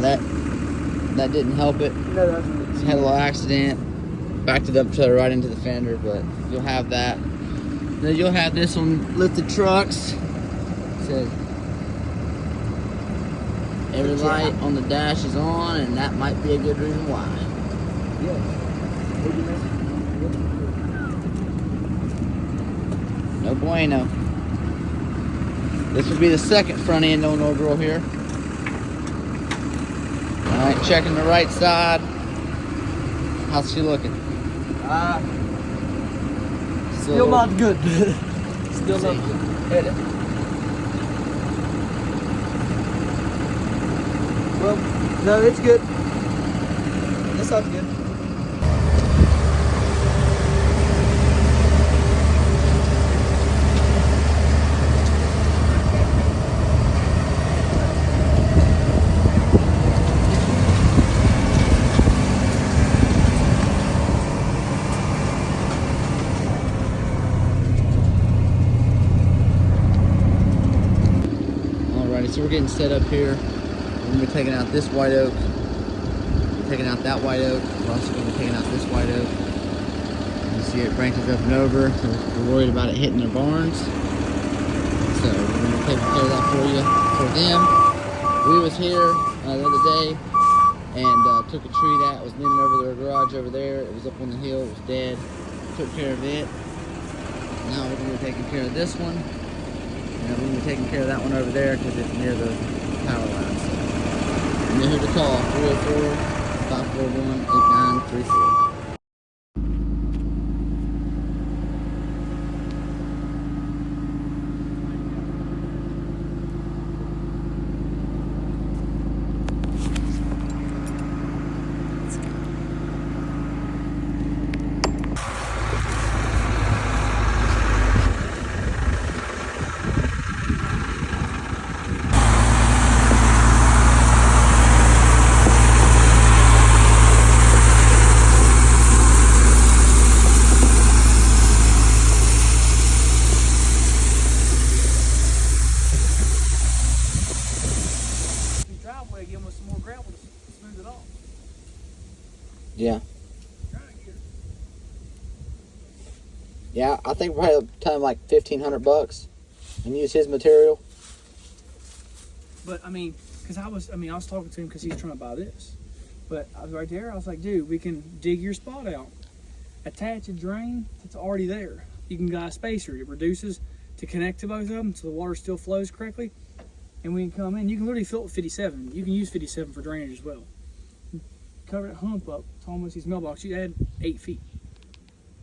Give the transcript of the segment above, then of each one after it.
yeah, that didn't help it. No, that doesn't. Just had a little accident. Backed it up to right into the fender, but you'll have that. Then you'll have this one lifted trucks. Says every light on the dash is on, and that might be a good reason why. Yes. No bueno. This will be the second front end on no girl here. Alright, checking the right side. How's she looking? Still not good. Still not good. Hit it. Well, no, it's good. This sounds good. So we're getting set up here. We're going to be taking out this white oak, taking out that white oak. We're also going to be taking out this white oak. You see it branches up and over. So we're worried about it hitting their barns. So we're going to take care of that for you, for them. We was here the other day and took a tree that was leaning over their garage over there. It was up on the hill. It was dead. Took care of it. Now we're going to be taking care of this one. And we're going to be taking care of that one over there because it's near the power lines. And then who to call, 304-541-8934. Yeah. Yeah, I think we'll probably tell him like $1,500 and use his material. But I mean, I was talking to him because he's trying to buy this. But I was right there. I was like, dude, we can dig your spot out, attach a drain that's already there. You can got a spacer. It reduces to connect to both of them, so the water still flows correctly. And we can come in. You can literally fill it with 57. You can use 57 for drainage as well. Cover that hump up to almost his mailbox. You add 8 feet.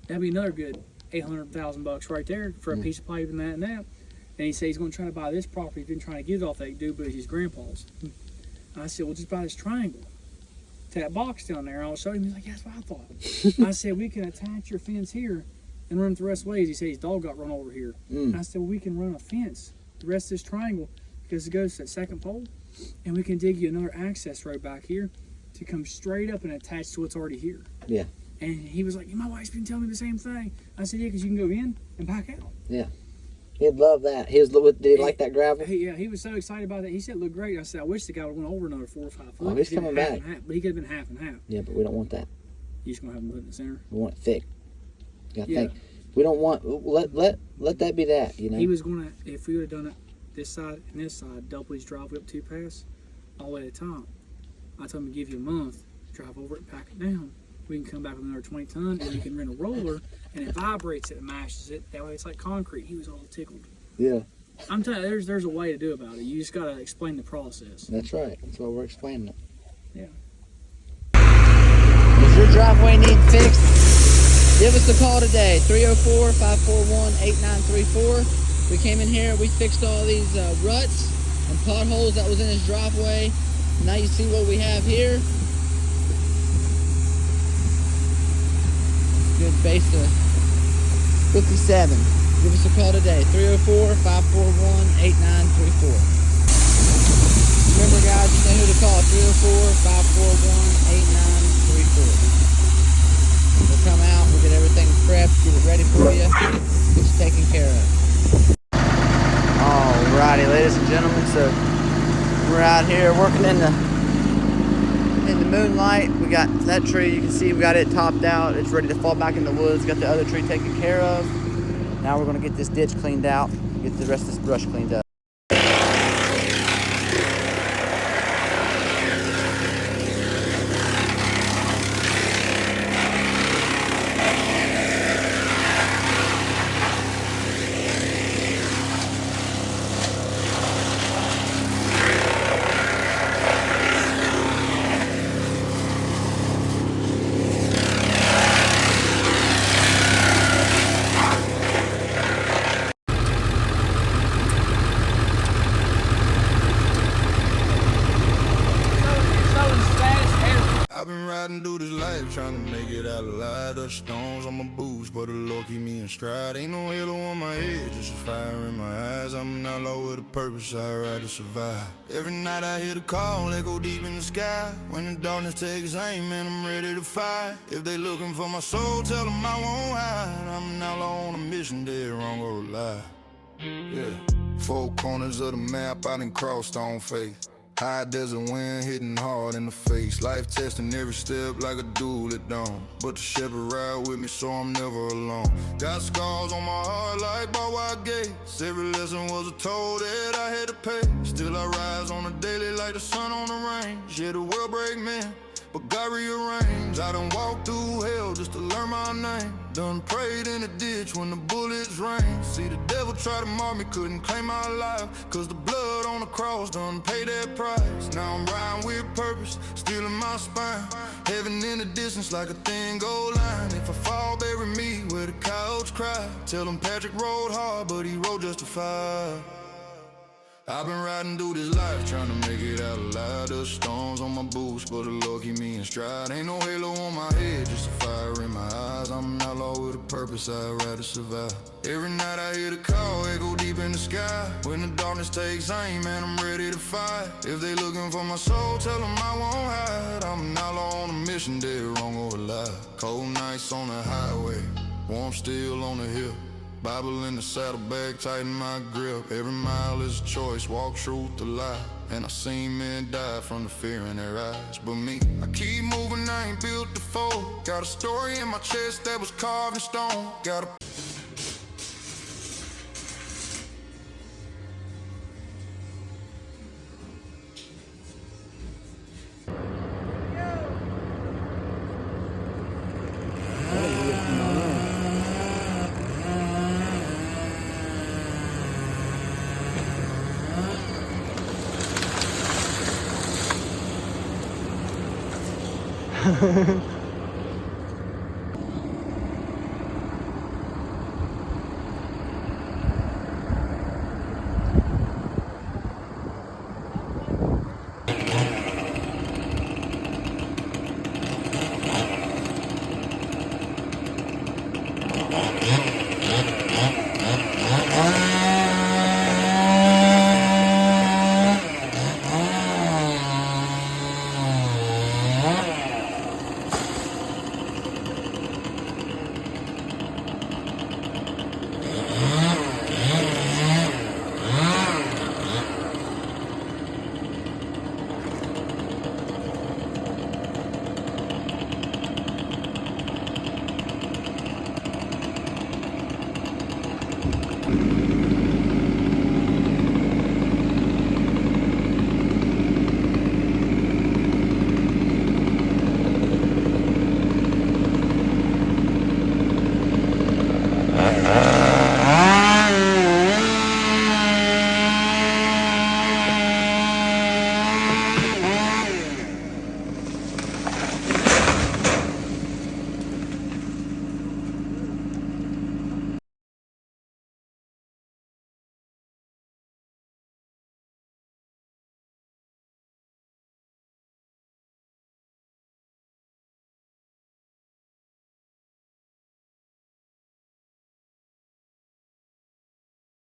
That'd be another good $800,000 right there for a piece of pipe and that and that. And he said he's going to try to buy this property. He's been trying to get it off that dude, but it's his grandpa's. I said, well, just buy this triangle to that box down there. I'll show him. He's like, yeah, that's what I thought. I said, we can attach your fence here and run it the rest of the ways. He said his dog got run over here. I said, well, we can run a fence the rest of this triangle because it goes to that second pole, and we can dig you another access road back here to come straight up and attach to what's already here. Yeah. And he was like, my wife's been telling me the same thing. I said, yeah, because you can go in and back out. Yeah. He'd love that. Did he like that gravel? Yeah, he was so excited about that. He said it looked great. I said, I wish the guy would have went over another 4 or 5 foot. Oh, he's coming back. But he could have been half and half. Yeah, but we don't want that. You just going to have him put in the center? We want it thick. You got to think. We don't want, let that be that, you know? He was going to, if we would have done it this side and this side, double his driveway up 2 pass, all the way to the top. I told him to give you a month, drive over it and pack it down. We can come back with another 20 ton and you can rent a roller and it vibrates it and mashes it. That way it's like concrete. He was all tickled. Yeah. I'm telling you, there's a way to do about it. You just got to explain the process. That's right. That's why we're explaining it. Yeah. If your driveway needs fixed, give us a call today. 304-541-8934. We came in here, we fixed all these ruts and potholes that was in his driveway. Now you see what we have here. Good base of 57. Give us a call today, 304-541-8934. Remember guys, you know who to call, 304-541-8934. We'll come out, we'll get everything prepped, get it ready for you, get you taken care of. Alrighty, ladies and gentlemen, so we're out here working in the in the moonlight. We got that tree, you can see we got it topped out. It's ready to fall back in the woods. Got the other tree taken care of. Now we're gonna get this ditch cleaned out, get the rest of this brush cleaned up. I've been riding through this life trying to make it out alive. The stones on my boots, but the Lord keep me in stride. Ain't no halo on my head, just a fire in my eyes. I'm an outlaw with a purpose, I ride to survive. Every night I hear the call, they go deep in the sky. When the darkness takes aim, man, I'm ready to fight. If they looking for my soul, tell them I won't hide. I'm an outlaw on a mission, dead wrong or alive. Yeah, 4 corners of the map, I done crossed on faith. High desert wind hitting hard in the face. Life testing every step like a duel at dawn. But the shepherd ride with me so I'm never alone. Got scars on my heart like barbed wire gates. Every lesson was a toll that I had to pay. Still I rise on the daily like the sun on the range. Yeah, the world break man, but God rearranged. I done walked through hell just to learn my name. Done prayed in the ditch when the bullets rain. See the devil try to mark me, couldn't claim my life. Cause the blood on the cross done paid that price. Now I'm riding with purpose, still in my spine. Heaven in the distance like a thin gold line. If I fall, bury me where the couch cry. Tell them Patrick rode hard, but he rode justified. I've been riding through this life trying to make it out alive. The stones on my boots, but the Lord keep me in stride. Ain't no halo on my head, just a fire in my eyes. I'm an outlaw with a purpose, I ride to survive. Every night I hear the call, echo deep in the sky. When the darkness takes aim, man, I'm ready to fight. If they looking for my soul, tell them I won't hide. I'm an outlaw on a mission, dead wrong or alive. Cold nights on the highway, warm still on the hill. Bible in the saddlebag, tighten my grip. Every mile is a choice, walk truth to lie. And I seen men die from the fear in their eyes. But me, I keep moving, I ain't built to fold. Got a story in my chest that was carved in stone. Got a